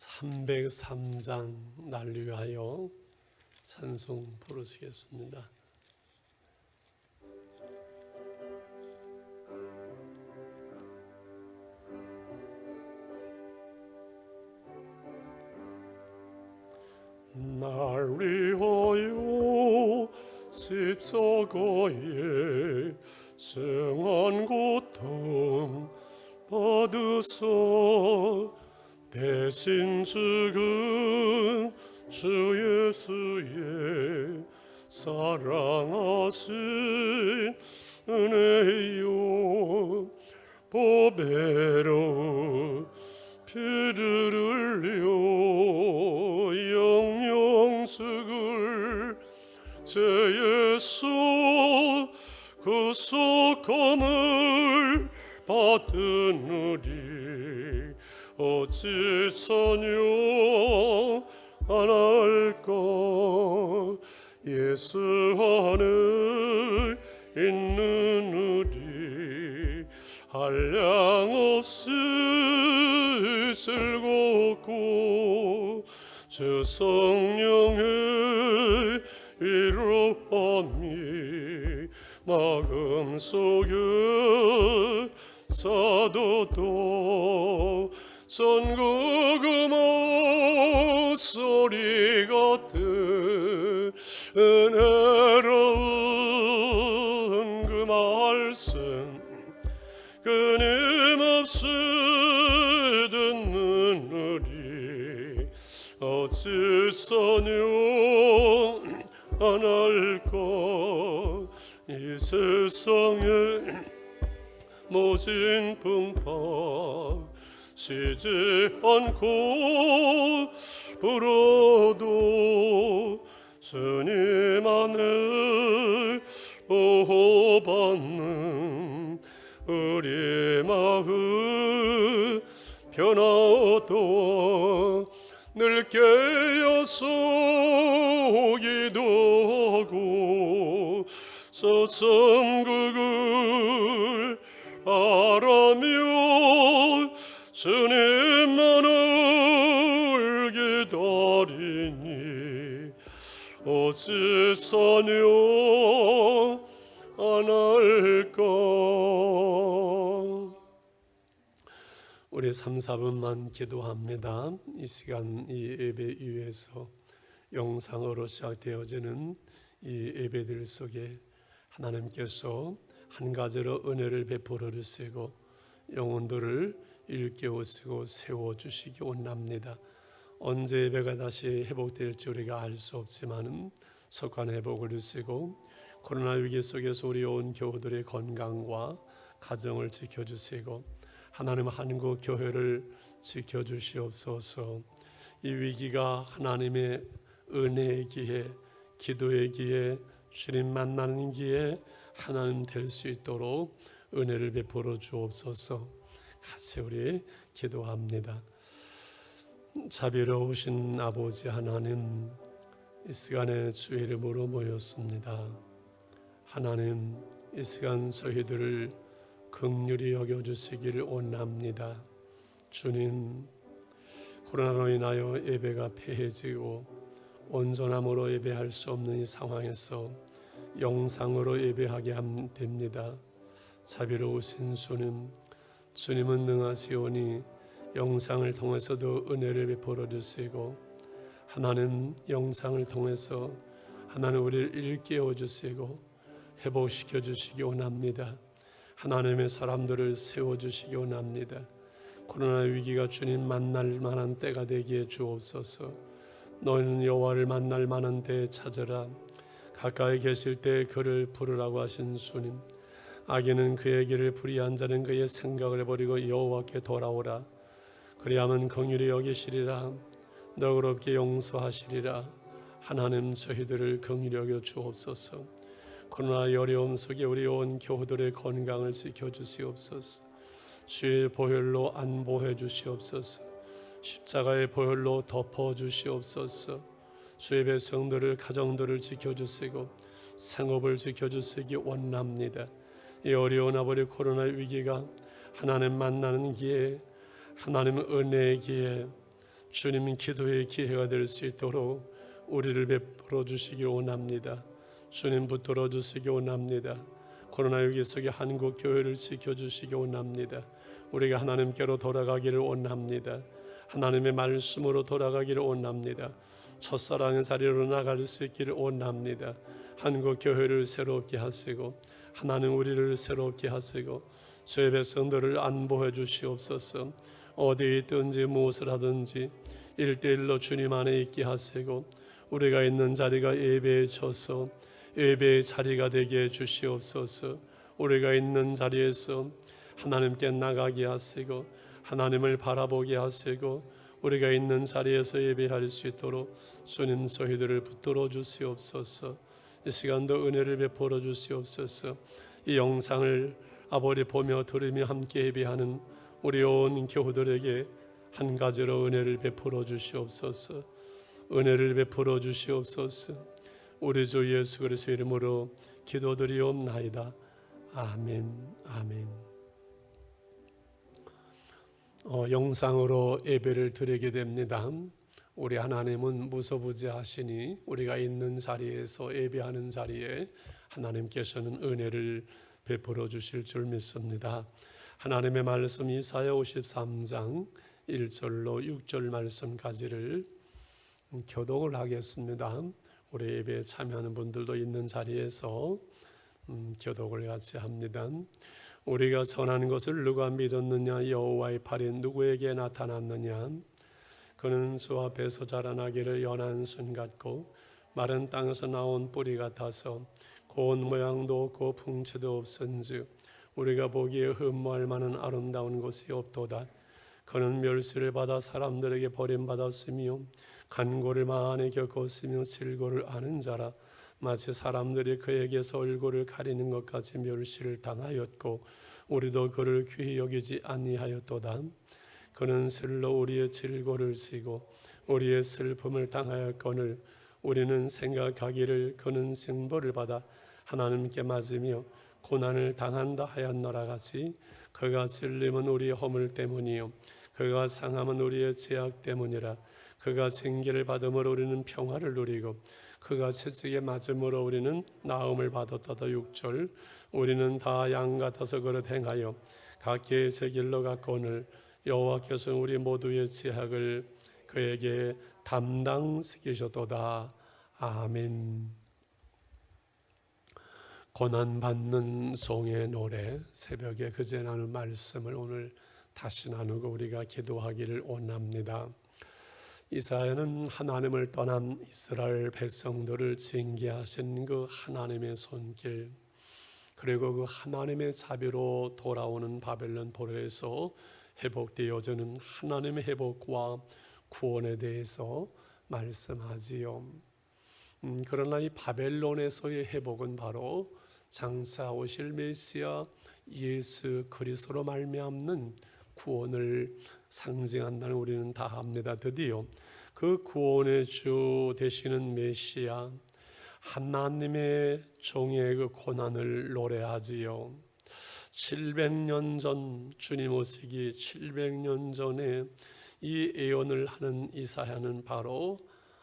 303장 날 위하여 찬송 부르시겠습니다. 날 위하여 십자가에 승한 고통 받으소 대신 죽은 주 예수의 사랑하신 은혜요 보배로 피를 흘려 영영 죽을 제 예수 구속함을 받으느니 어찌 전혀 안 할까. 예수 안에 있는 우리 한량없이 즐겁고 주 성령의 위로함이 마음속에 사도도 전국 음악 소리 같은 은혜로운 그 말씀 끊임없이 듣는 우리 어찌 전혀 안 할까. 이 세상에 모진 풍파 쉬지 않고 불어도 주님 안에 보호받는 우리 마음 변화도 늘 깨어서 기도하고 저 천국을 바라며 주님만을 기다리니 어찌 전혀 안 할까. 우리 3, 4분만 기도합니다. 이 시간 이 예배 위에서 영상으로 시작되어지는 이 예배들 속에 하나님께서 한 가지로 은혜를 베풀어 주시고 영혼들을 일깨우시고 세워주시기 원합니다. 언제 예배가 다시 회복될지 우리가 알 수 없지만 속한 회복을 주시고 코로나 위기 속에서 우리 온 교우들의 건강과 가정을 지켜주시고 하나님 한국 교회를 지켜주시옵소서. 이 위기가 하나님의 은혜의 기회, 기도의 기회, 주님 만나는 기회 하나님 될 수 있도록 은혜를 베풀어 주옵소서. 같이 우리 기도합니다. 자비로우신 아버지 하나님, 이 시간에 주의 이름으로 모였습니다. 하나님, 이 시간 저희들을 긍휼히 여겨주시기를 원합니다. 주님, 코로나로 인하여 예배가 폐해지고 온전함으로 예배할 수 없는 이 상황에서 영상으로 예배하게 됩니다. 자비로우신 주님, 주님은 능하시오니 영상을 통해서도 은혜를 베풀어 주시고 하나님 영상을 통해서 하나님 우리를 일깨워 주시고 회복시켜 주시기 원합니다. 하나님의 사람들을 세워주시기 원합니다. 코로나 위기가 주님 만날 만한 때가 되기에 주옵소서. 너희는 여호와를 만날 만한 때에 찾으라. 가까이 계실 때 그를 부르라고 하신 주님, 악인은 그의 길을 불의한 자는 그의 생각을 버리고 여호와께 돌아오라. 그리하면 긍휼히 여기시리라. 너그럽게 용서하시리라. 하나님 저희들을 긍휼히 여겨 주옵소서. 코로나의 어려움 속에 우리 온 교우들의 건강을 지켜주시옵소서. 주의 보혈로 안보해 주시옵소서. 십자가의 보혈로 덮어 주시옵소서. 주의 백성들을 가정들을 지켜주시고 생업을 지켜주시기 원합니다. 이 어려운 아버지 코로나 위기가 하나님 만나는 기회, 하나님 은혜의 기회, 주님 기도의 기회가 될 수 있도록 우리를 베풀어 주시기 원합니다. 주님 붙들어 주시기 원합니다. 코로나19 속에 한국 교회를 지켜주시기 원합니다. 우리가 하나님께로 돌아가기를 원합니다. 하나님의 말씀으로 돌아가기를 원합니다. 첫사랑의 자리로 나갈 수 있기를 원합니다. 한국 교회를 새롭게 하시고 하나님 우리를 새롭게 하시고 주의 백성들을 안보해 주시옵소서. 어디에 있든지 무엇을 하든지 1:1로 주님 안에 있게 하시고 우리가 있는 자리가 예배에 져서 예배의 자리가 되게 해 주시옵소서. 우리가 있는 자리에서 하나님께 나가게 하시고 하나님을 바라보게 하시고 우리가 있는 자리에서 예배할 수 있도록 주님 저희들을 붙들어 주시옵소서. 이 시간도 은혜를 베풀어 주시옵소서. 이 영상을 아버지 보며 들으며 함께 예배하는 우리 온 교우들에게 한 가지로 은혜를 베풀어 주시옵소서. 은혜를 베풀어 주시옵소서. 우리 주 예수 그리스도의 이름으로 기도드리옵나이다. 아멘. 아멘. 영상으로 예배를 드리게 됩니다. 우리 하나님은 무소부지하시니 우리가 있는 자리에서 예배하는 자리에 하나님께서는 은혜를 베풀어 주실 줄 믿습니다. 하나님의 말씀 이사야 53장 1절로 6절 말씀까지를 교독을 하겠습니다. 우리 예배에 참여하는 분들도 있는 자리에서 교독을 같이 합니다. 우리가 전한 것을 누가 믿었느냐? 여호와의 팔이 누구에게 나타났느냐? 그는 주 앞에서 자라나기를 연한 순 같고 마른 땅에서 나온 뿌리 같아서 고운 모양도 없고 풍채도 없은즉 우리가 보기에 흠모할 만한 아름다운 것이 없도다. 그는 멸시를 받아 사람들에게 버림받았으며 간고를 많이 겪었으며 질고를 아는 자라. 마치 사람들이 그에게서 얼굴을 가리는 것 같이 멸시를 당하였고 우리도 그를 귀히 여기지 아니하였도다. 그는 슬로 우리의 질고를 지고 우리의 슬픔을 당하였거늘 우리는 생각하기를 그는 징벌을 받아 하나님께 맞으며 고난을 당한다 하였노라 같이 그가 찔림은 우리의 허물 때문이요 그가 상함은 우리의 죄악 때문이라. 그가 징계를 받음으로 우리는 평화를 누리고 그가 채찍에 맞음으로 우리는 나음을 받았다다. 6절 우리는 다 양 같아서 그릇 행하여 각기의 제 길로 갔거늘 여호와께서 우리 모두의 죄악을 그에게 담당시키셨도다. 아멘. 고난받는 종의 노래, 새벽에 그제 나눈 말씀을 오늘 다시 나누고 우리가 기도하기를 원합니다. 이사야는 하나님을 떠난 이스라엘 백성들을 징계하신 그 하나님의 손길, 그리고 그 하나님의 자비로 돌아오는 바벨론 포로에서 회복되어지는 하나님의 회복과 구원에 대해서 말씀하지요. 그러나 이 바벨론에서의 회복은 바로 장차 오실 메시아 예수 그리스도로 말미암는 구원을 상징한다는 우리는 다 압니다. 드디어 그 구원의 주 되시는 메시아 하나님의 종의 그 고난을 노래하지요. 700년 전 주님 오시기 700년 전에 이 예언을 하는 이사야는 바로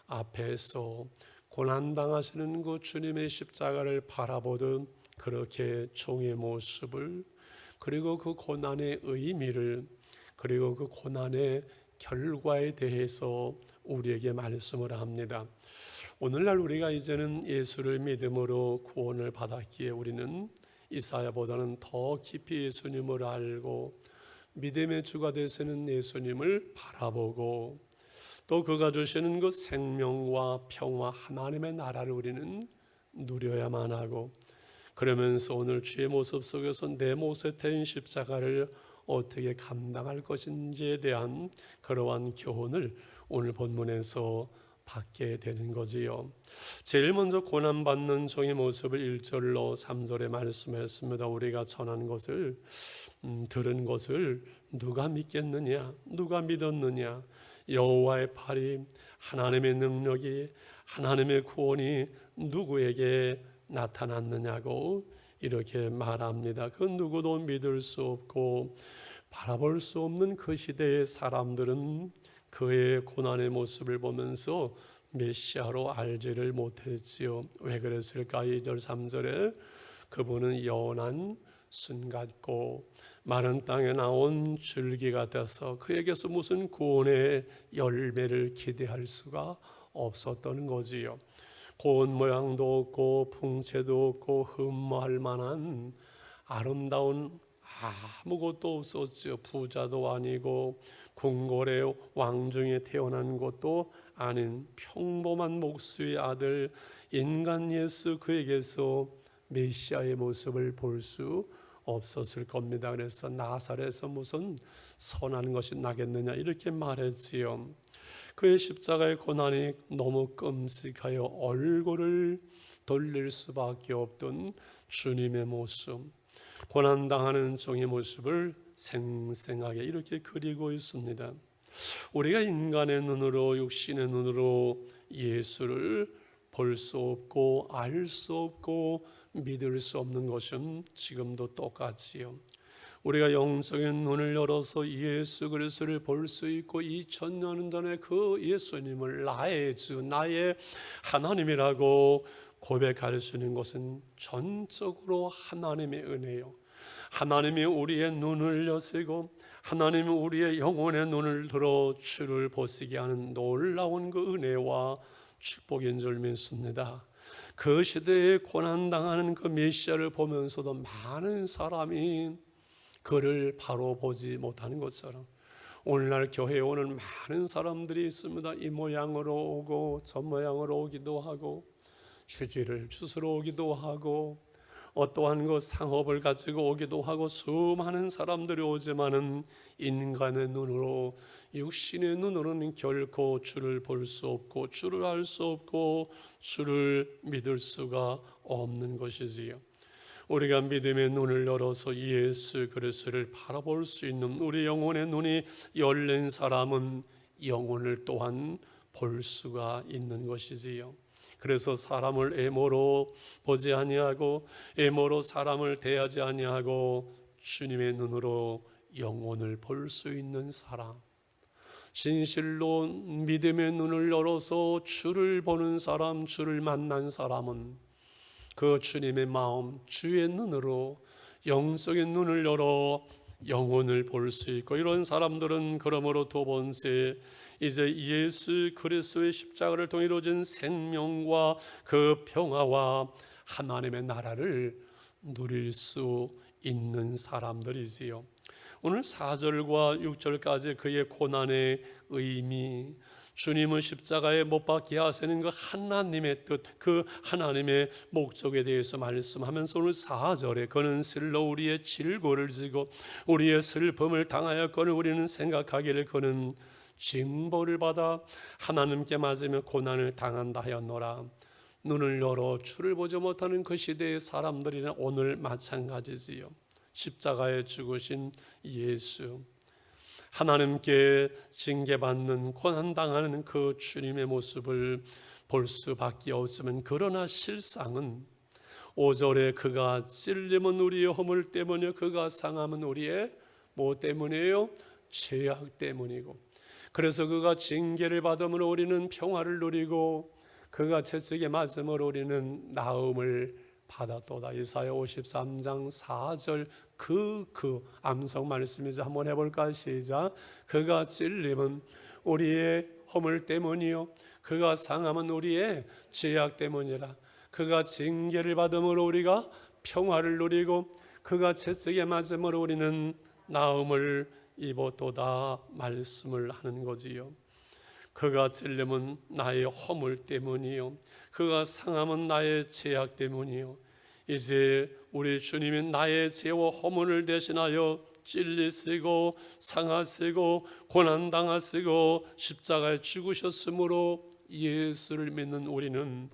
앞에서 고난당하시는 그 주님의 십자가를 바라보듯 그렇게 종의 모습을, 그리고 그 고난의 의미를, 그리고 그 고난의 결과에 대해서 우리에게 말씀을 합니다. 오늘날 우리가 이제는 예수를 믿음으로 구원을 받았기에 우리는 이사야보다는 더 깊이 예수님을 알고 믿음의 주가 되시는 예수님을 바라보고 또 그가 주시는 그 생명과 평화 하나님의 나라를 우리는 누려야만 하고, 그러면서 오늘 주의 모습 속에서 내 모습 대인 십자가를 어떻게 감당할 것인지에 대한 그러한 교훈을 오늘 본문에서 받게 되는 거지요. 제일 먼저 고난받는 종의 모습을 1절로 3절에 말씀했습니다. 우리가 전한 것을 들은 것을 누가 믿겠느냐? 누가 믿었느냐? 여호와의 팔이, 하나님의 능력이, 하나님의 구원이 누구에게 나타났느냐고 이렇게 말합니다. 그 누구도 믿을 수 없고 바라볼 수 없는 그 시대의 사람들은 그의 고난의 모습을 보면서 메시아로 알지를 못했지요. 왜 그랬을까? 2절 3절에 그분은 연한 순 같고 마른 땅에 나온 줄기 같아서 그에게서 무슨 구원의 열매를 기대할 수가 없었던 거지요. 고운 모양도 없고 풍채도 없고 흠모할 만한 아름다운 아무것도 없었죠. 부자도 아니고 궁궐의 왕중에 태어난 것도 아닌 평범한 목수의 아들 인간 예수, 그에게서 메시아의 모습을 볼 수 없었을 겁니다. 그래서 나사렛에서 무슨 선한 것이 나겠느냐 이렇게 말했지요. 그의 십자가의 고난이 너무 끔찍하여 얼굴을 돌릴 수밖에 없던 주님의 모습, 고난당하는 종의 모습을 생생하게 이렇게 그리고 있습니다. 우리가 인간의 눈으로, 육신의 눈으로 예수를 볼 수 없고 알 수 없고 믿을 수 없는 것은 지금도 똑같지요. 우리가 영적인 눈을 열어서 예수 그리스도를 볼 수 있고 2000년 전에 그 예수님을 나의 주, 나의 하나님이라고 고백할 수 있는 것은 전적으로 하나님의 은혜요. 하나님이 우리의 눈을 여시고 하나님이 우리의 영혼의 눈을 들어 주를 보시게 하는 놀라운 그 은혜와 축복인 줄 믿습니다. 그 시대에 고난당하는 그 메시아를 보면서도 많은 사람이 그를 바로 보지 못하는 것처럼 오늘날 교회에 오는 많은 사람들이 있습니다. 이 모양으로 오고 저 모양으로 오기도 하고 휴지를 주스러 오기도 하고 어떠한 그 상업을 가지고 오기도 하고 수많은 사람들이 오지만은 인간의 눈으로, 육신의 눈으로는 결코 주를 볼 수 없고 주를 알 수 없고 주를 믿을 수가 없는 것이지요. 우리가 믿음의 눈을 열어서 예수 그리스도를 바라볼 수 있는 우리 영혼의 눈이 열린 사람은 영혼을 또한 볼 수가 있는 것이지요. 그래서 사람을 애모로 보지 아니하고 애모로 사람을 대하지 아니하고 주님의 눈으로 영혼을 볼 수 있는 사람, 진실로 믿음의 눈을 열어서 주를 보는 사람, 주를 만난 사람은 그 주님의 마음, 주의 눈으로 영적인 눈을 열어 영혼을 볼 수 있고, 이런 사람들은 그러므로 두 번째, 이제 예수 그리스도의 십자가를 통해 이루어진 생명과 그 평화와 하나님의 나라를 누릴 수 있는 사람들이지요. 오늘 4절과 6절까지 그의 고난의 의미, 주님은 십자가에 못 박게 하시는 그 하나님의 뜻, 그 하나님의 목적에 대해서 말씀하면서 오늘 4절에 그는 실로 우리의 질고를 지고 우리의 슬픔을 당하였거늘 우리는 생각하기를 그는 징벌을 받아 하나님께 맞으며 고난을 당한다 하였노라. 눈을 열어 주를 보지 못하는 그 시대의 사람들이나 오늘 마찬가지지요. 십자가에 죽으신 예수, 하나님께 징계받는 고난당하는 그 주님의 모습을 볼 수밖에 없으면, 그러나 실상은 5절에 그가 찔림은 우리의 허물 때문이요 그가 상함은 우리의 뭐 때문이에요? 죄악 때문이고, 그래서 그가 징계를 받음으로 우리는 평화를 누리고 그가 채찍에 맞음으로 우리는 나음을 받았도다. 이사야 53장 4절 그 암송 말씀이죠. 한번 해볼까요? 시작. 그가 찔림은 우리의 허물 때문이요 그가 상함은 우리의 죄악 때문이라. 그가 징계를 받음으로 우리가 평화를 누리고 그가 채찍에 맞음으로 우리는 나음을 입었도다 말씀을 하는 거지요. 그가 찔림은 나의 허물 때문이요 그가 상함은 나의 죄악 때문이요. 이제 우리 주님이 나의 죄와 허물을 대신하여 찔리시고 상하시고 고난당하시고 십자가에 죽으셨으므로 예수를 믿는 우리는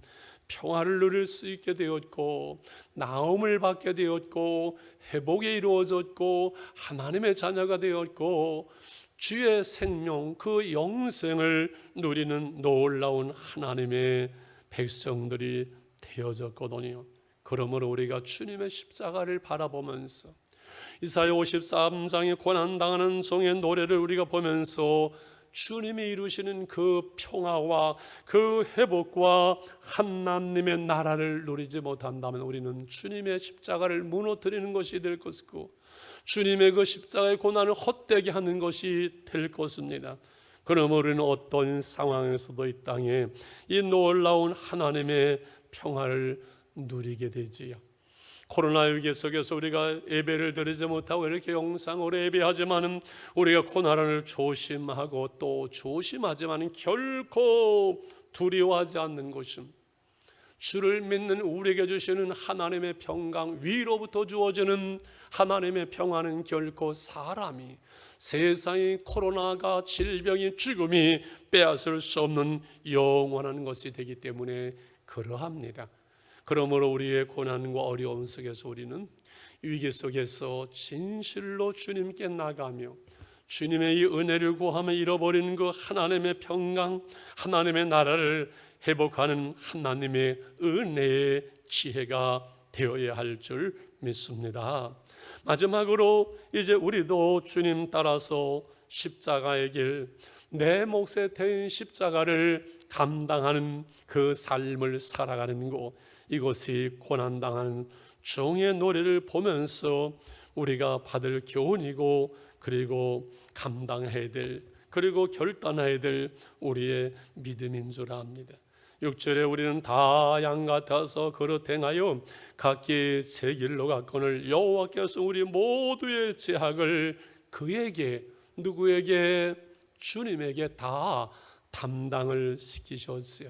평화를 누릴 수 있게 되었고 나음을 받게 되었고 회복이 이루어졌고 하나님의 자녀가 되었고 주의 생명, 그 영생을 누리는 놀라운 하나님의 백성들이 되어졌거든요. 그러므로 우리가 주님의 십자가를 바라보면서 이사야 53장의 고난당하는 종의 노래를 우리가 보면서 주님이 이루시는 그 평화와 그 회복과 하나님의 나라를 누리지 못한다면 우리는 주님의 십자가를 무너뜨리는 것이 될 것이고 주님의 그 십자가의 고난을 헛되게 하는 것이 될 것입니다. 그러므로 우리는 어떤 상황에서도 이 땅에 이 놀라운 하나님의 평화를 누리게 되지요. 코로나19 속에서 우리가 예배를 드리지 못하고 이렇게 영상으로 예배하지만은 우리가 코로나를 조심하고 또 조심하지만은 결코 두려워하지 않는 것은 주를 믿는 우리에게 주시는 하나님의 평강, 위로부터 주어지는 하나님의 평화는 결코 사람이, 세상의 코로나가, 질병이, 죽음이 빼앗을 수 없는 영원한 것이 되기 때문에 그러합니다. 그러므로 우리의 고난과 어려움 속에서 우리는 위기 속에서 진실로 주님께 나가며 주님의 이 은혜를 구하며 잃어버리는 그 하나님의 평강, 하나님의 나라를 회복하는 하나님의 은혜의 지혜가 되어야 할 줄 믿습니다. 마지막으로 이제 우리도 주님 따라서 십자가의 길, 내 몫에 태인 십자가를 감당하는 그 삶을 살아가는 곳, 이것이 고난당하는 종의 노래를 보면서 우리가 받을 교훈이고 그리고 감당해야 될 그리고 결단해야 될 우리의 믿음인 줄 압니다. 6절에 우리는 다 양 같아서 그릇 행하여 각기 제 길로 갔거늘 여호와께서 우리 모두의 제약을 그에게, 누구에게? 주님에게 다 담당을 시키셨어요.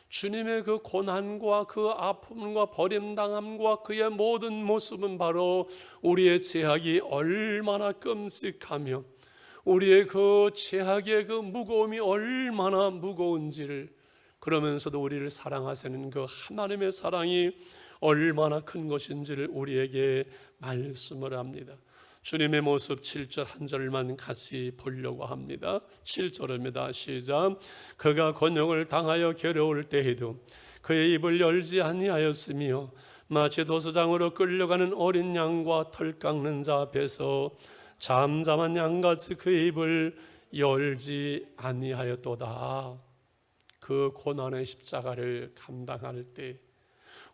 주님의 그 고난과 그 아픔과 버림당함과 그의 모든 모습은 바로 우리의 제약이 얼마나 끔찍하며 우리의 그 제약의 그 무거움이 얼마나 무거운지를, 그러면서도 우리를 사랑하시는 그 하나님의 사랑이 얼마나 큰 것인지를 우리에게 말씀을 합니다. 주님의 모습 7절 한 절만 같이 보려고 합니다. 7절입니다. 시작. 그가 곤욕을 당하여 괴로울 때에도 그의 입을 열지 아니하였으며 마치 도수장으로 끌려가는 어린 양과 털 깎는 자 앞에서 잠잠한 양같이 그의 입을 열지 아니하였도다. 그 고난의 십자가를 감당할 때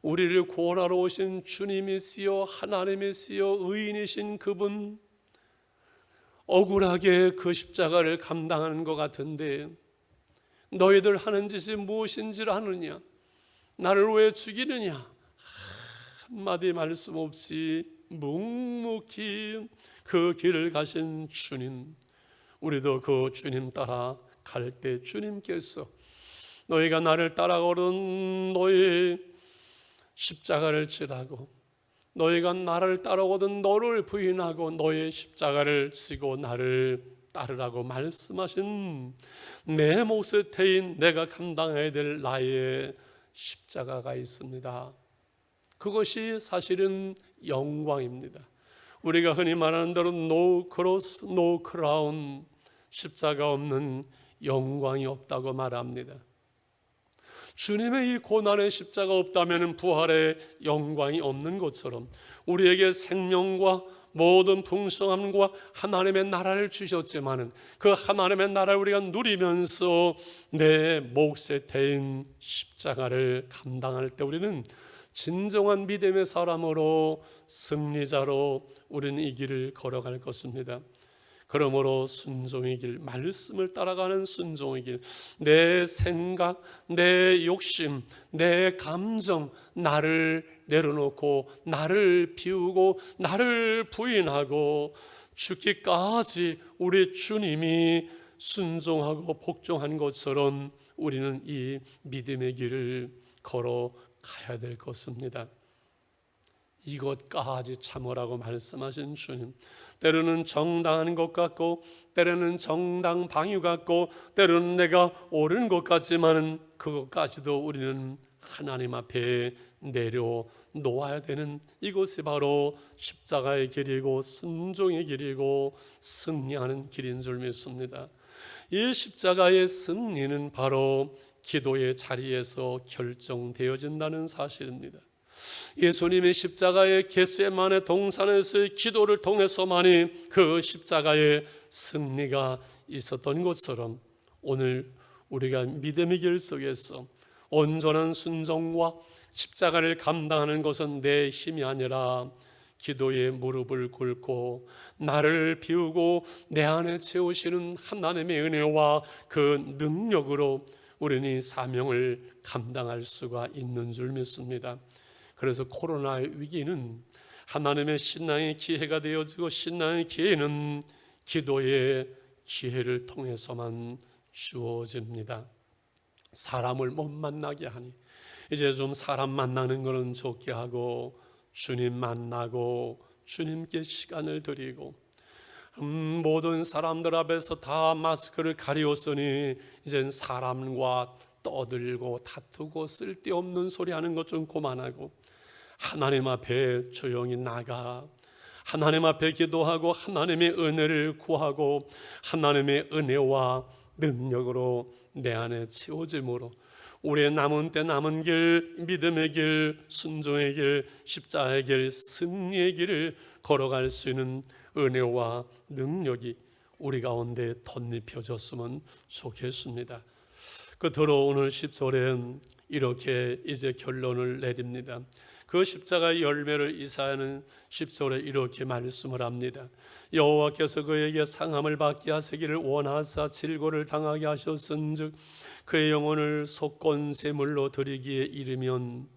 우리를 구원하러 오신 주님이시여 하나님이시여 의인이신 그분, 억울하게 그 십자가를 감당하는 것 같은데 너희들 하는 짓이 무엇인지를 아느냐? 나를 왜 죽이느냐? 한마디 말씀 없이 묵묵히 그 길을 가신 주님, 우리도 그 주님 따라 갈 때 주님께서 너희가 나를 따라오던 너희 십자가를 지라고, 너희가 나를 따라오던 너를 부인하고 너의 십자가를 지고 나를 따르라고 말씀하신 내 몫의 태인 내가 감당해야 될 나의 십자가가 있습니다. 그것이 사실은 영광입니다. 우리가 흔히 말하는 대로 no cross, no crown, 십자가 없는 영광이 없다고 말합니다. 주님의 이 고난의 십자가 없다면 부활의 영광이 없는 것처럼 우리에게 생명과 모든 풍성함과 하나님의 나라를 주셨지만 그 하나님의 나라를 우리가 누리면서 내 몫에 태인 십자가를 감당할 때 우리는 진정한 믿음의 사람으로, 승리자로 우리는 이 길을 걸어갈 것입니다. 그러므로 순종의 길, 말씀을 따라가는 순종의 길, 내 생각, 내 욕심, 내 감정, 나를 내려놓고 나를 비우고 나를 부인하고 죽기까지 우리 주님이 순종하고 복종한 것처럼 우리는 이 믿음의 길을 걸어가야 될 것입니다. 이것까지 참으라고 말씀하신 주님, 때로는 정당한 것 같고 때로는 정당 방위 같고 때로는 내가 옳은 것 같지만 그것까지도 우리는 하나님 앞에 내려놓아야 되는, 이것이 바로 십자가의 길이고 순종의 길이고 승리하는 길인 줄 믿습니다. 이 십자가의 승리는 바로 기도의 자리에서 결정되어진다는 사실입니다. 예수님의 십자가의 겟세마네 동산에서의 기도를 통해서만이 그 십자가의 승리가 있었던 것처럼 오늘 우리가 믿음의 길 속에서 온전한 순종과 십자가를 감당하는 것은 내 힘이 아니라 기도에 무릎을 꿇고 나를 비우고 내 안에 채우시는 하나님의 은혜와 그 능력으로 우리는 이 사명을 감당할 수가 있는 줄 믿습니다. 그래서 코로나의 위기는 하나님의 신앙의 기회가 되어지고, 신앙의 기회는 기도의 기회를 통해서만 주어집니다. 사람을 못 만나게 하니 이제 좀 사람 만나는 것은 좋게 하고 주님 만나고 주님께 시간을 드리고, 모든 사람들 앞에서 다 마스크를 가리웠으니 이젠 사람과 떠들고 다투고 쓸데없는 소리 하는 것 좀 그만하고 하나님 앞에 조용히 나가 하나님 앞에 기도하고 하나님의 은혜를 구하고 하나님의 은혜와 능력으로 내 안에 채워짐으로 우리의 남은 때 남은 길, 믿음의 길, 순종의 길, 십자가의 길, 승리의 길을 걸어갈 수 있는 은혜와 능력이 우리 가운데 덧입혀졌으면 좋겠습니다. 끝으로 오늘 10절엔 이렇게 이제 결론을 내립니다. 그 십자가의 열매를 이사야는 10절에 이렇게 말씀을 합니다. 여호와께서 그에게 상함을 받게 하시기를 원하사 질고를 당하게 하셨은즉 그의 영혼을 속건 제물로 드리기에 이르면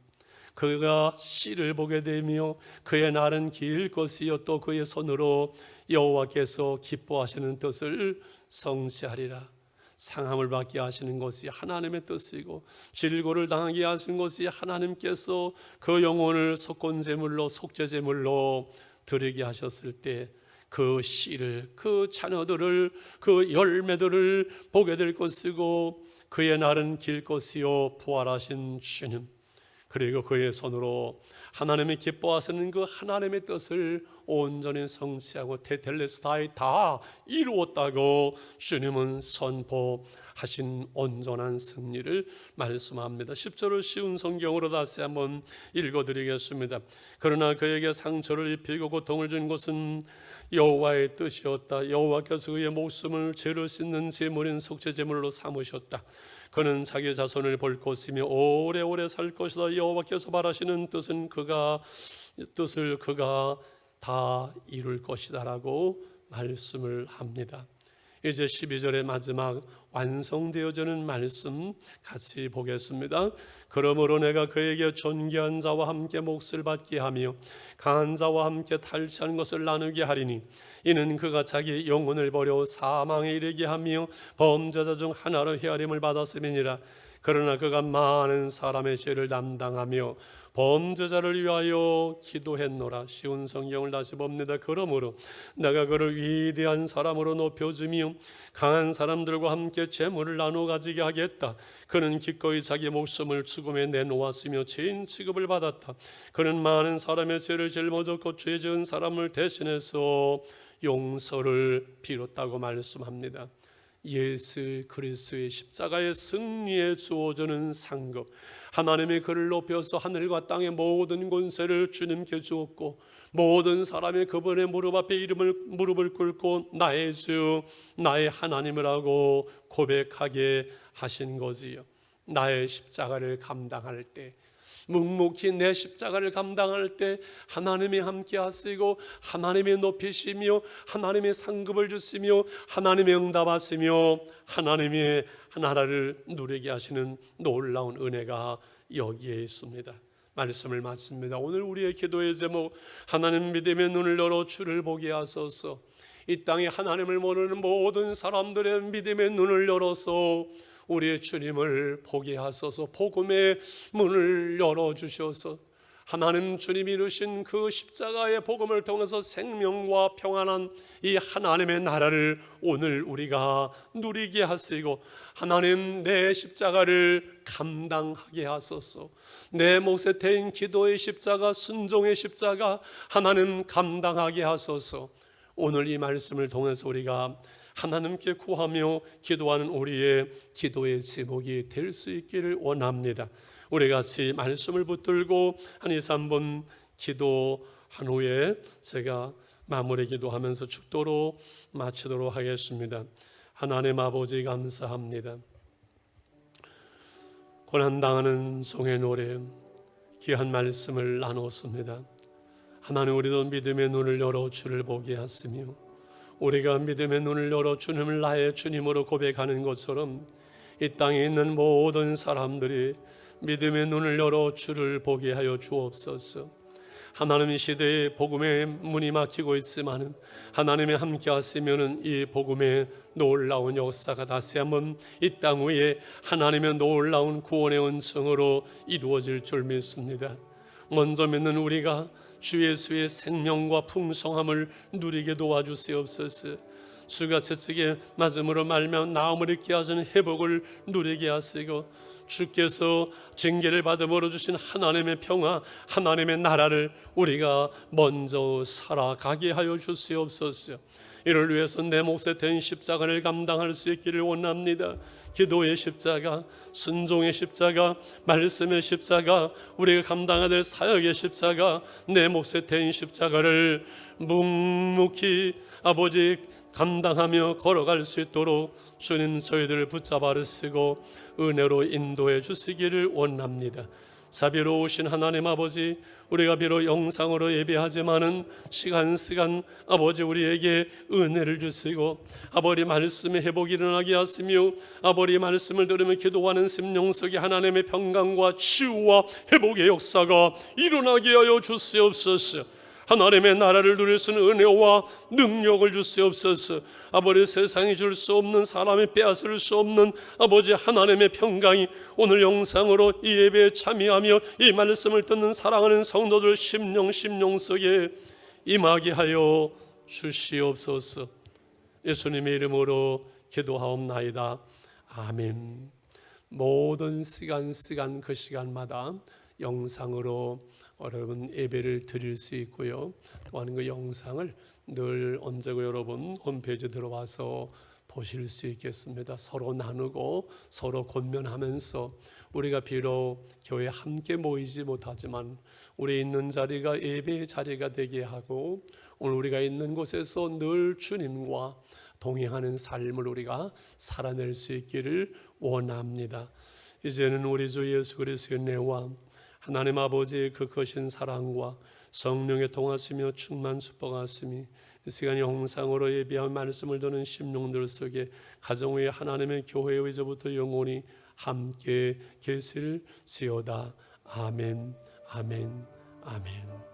그가 씨를 보게 되며 그의 날은 길 것이요 또 그의 손으로 여호와께서 기뻐하시는 뜻을 성취하리라. 상함을 받게 하시는 것이 하나님의 뜻이고 질고를 당하게 하신 것이 하나님께서 그 영혼을 속건제물로 속죄제물로 드리게 하셨을 때 그 씨를, 그 자녀들을, 그 열매들을 보게 될 것이고 그의 날은 길 것이요 부활하신 주님, 그리고 그의 손으로 하나님이 기뻐하시는 그 하나님의 뜻을 온전히 성취하고 테텔레스타이 다 이루었다고 주님은 선포하신 온전한 승리를 말씀합니다. 10절을 쉬운 성경으로 다시 한번 읽어드리겠습니다. 그러나 그에게 상처를 입히고 고통을 준 것은 여호와의 뜻이었다. 여호와께서 그의 목숨을 죄를 씻는 제물인 속죄제물로 삼으셨다. 그는 자기 자손을 볼 것이며 오래오래 살 것이다. 여호와께서 바라시는 뜻을 그가 다 이룰 것이다라고 말씀을 합니다. 이제 12절의 마지막 완성되어지는 말씀 같이 보겠습니다. 그러므로 내가 그에게 존귀한 자와 함께 몫을 받게 하며 강한 자와 함께 탈취한 것을 나누게 하리니 이는 그가 자기 영혼을 버려 사망에 이르게 하며 범죄자 중 하나로 헤아림을 받았음이니라. 그러나 그가 많은 사람의 죄를 담당하며 범죄자를 위하여 기도했노라. 쉬운 성경을 다시 봅니다. 그러므로 내가 그를 위대한 사람으로 높여주며 강한 사람들과 함께 재물을 나누어 가지게 하겠다. 그는 기꺼이 자기 목숨을 죽음에 내놓았으며 죄인 취급을 받았다. 그는 많은 사람의 죄를 짊어졌고 죄 지은 사람을 대신해서 용서를 빌었다고 말씀합니다. 예수 그리스도의 십자가의 승리에 주어지는 상급, 하나님이 그를 높여서 하늘과 땅의 모든 권세를 주님께 주었고 모든 사람이 그분의 무릎 앞에 무릎을 꿇고 나의 주 나의 하나님이라고 고백하게 하신 거지요. 나의 십자가를 감당할 때, 묵묵히 내 십자가를 감당할 때 하나님이 함께 하시고 하나님이 높이시며 하나님의 상급을 주시며 하나님의 응답하시며 하나님의 나라를 누리게 하시는 놀라운 은혜가 여기에 있습니다. 말씀을 마칩니다. 오늘 우리의 기도의 제목, 하나님 믿음의 눈을 열어 주를 보게 하소서. 이 땅에 하나님을 모르는 모든 사람들의 믿음의 눈을 열어서 우리의 주님을 보게 하소서. 복음의 문을 열어주셔서 하나님 주님이 이루신 그 십자가의 복음을 통해서 생명과 평안한 이 하나님의 나라를 오늘 우리가 누리게 하시고 하나님 내 십자가를 감당하게 하소서. 내 몫에 태인 기도의 십자가, 순종의 십자가 하나님 감당하게 하소서. 오늘 이 말씀을 통해서 우리가 하나님께 구하며 기도하는 우리의 기도의 제목이 될 수 있기를 원합니다. 우리 같이 말씀을 붙들고 한 2, 3분 기도한 후에 제가 마무리 기도하면서 축도로 마치도록 하겠습니다. 하나님 아버지 감사합니다. 고난당하는 종의 노래 귀한 말씀을 나눴습니다. 하나님, 우리도 믿음의 눈을 열어 주를 보게 하시며 우리가 믿음의 눈을 열어 주님을 나의 주님으로 고백하는 것처럼 이 땅에 있는 모든 사람들이 믿음의 눈을 열어 주를 보게 하여 주옵소서. 하나님, 이 시대에 복음의 문이 막히고 있지만 하나님이 함께 하시면 이 복음의 놀라운 역사가 다시 한번 이 땅 위에 하나님의 놀라운 구원의 은총으로 이루어질 줄 믿습니다. 먼저 믿는 우리가 주 예수의 생명과 풍성함을 누리게 도와주시옵소서. 주가 채찍에 맞음으로 말미암아 나음을 입게 하시는 회복을 누리게 하시고 주께서 징계를 받음으로 주신 하나님의 평화, 하나님의 나라를 우리가 먼저 살아가게 하여 주시옵소서. 이를 위해서 내 몫에 된 십자가를 감당할 수 있기를 원합니다. 기도의 십자가, 순종의 십자가, 말씀의 십자가, 우리가 감당해야 될 사역의 십자가, 내 몫에 된 십자가를 묵묵히 아버지 감당하며 걸어갈 수 있도록 주님 저희들을 붙잡아 주시고 은혜로 인도해 주시기를 원합니다. 자비로우신 하나님 아버지, 우리가 비록 영상으로 예배하지만은 시간 아버지 우리에게 은혜를 주시고 아버지 말씀의 회복이 일어나게 하시며 아버지 말씀을 들으며 기도하는 심령 속에 하나님의 평강과 치유와 회복의 역사가 일어나게 하여 주시옵소서. 하나님의 나라를 누릴 수 있는 은혜와 능력을 주시옵소서. 아버지, 세상이 줄 수 없는, 사람이 빼앗을 수 없는 아버지 하나님의 평강이 오늘 영상으로 이 예배에 참여하며 이 말씀을 듣는 사랑하는 성도들 심령 속에 임하게 하여 주시옵소서. 예수님의 이름으로 기도하옵나이다. 아멘. 모든 시간 그 시간마다 영상으로 여러분 예배를 드릴 수 있고요. 또한 그 영상을 늘 언제고 여러분 홈페이지 들어와서 보실 수 있겠습니다. 서로 나누고 서로 권면하면서 우리가 비록 교회에 함께 모이지 못하지만 우리 있는 자리가 예배의 자리가 되게 하고 오늘 우리가 있는 곳에서 늘 주님과 동행하는 삶을 우리가 살아낼 수 있기를 원합니다. 이제는 우리 주 예수 그리스도의 은혜와 하나님 아버지의 그 크신 사랑과 성령의 동하시며 충만 축복하심이 이 시간 영상으로 예배한 말씀을 듣는 심령들 속에 가정 위에 하나님의 교회의 이제부터 영원히 함께 계실지어다. 아멘, 아멘, 아멘.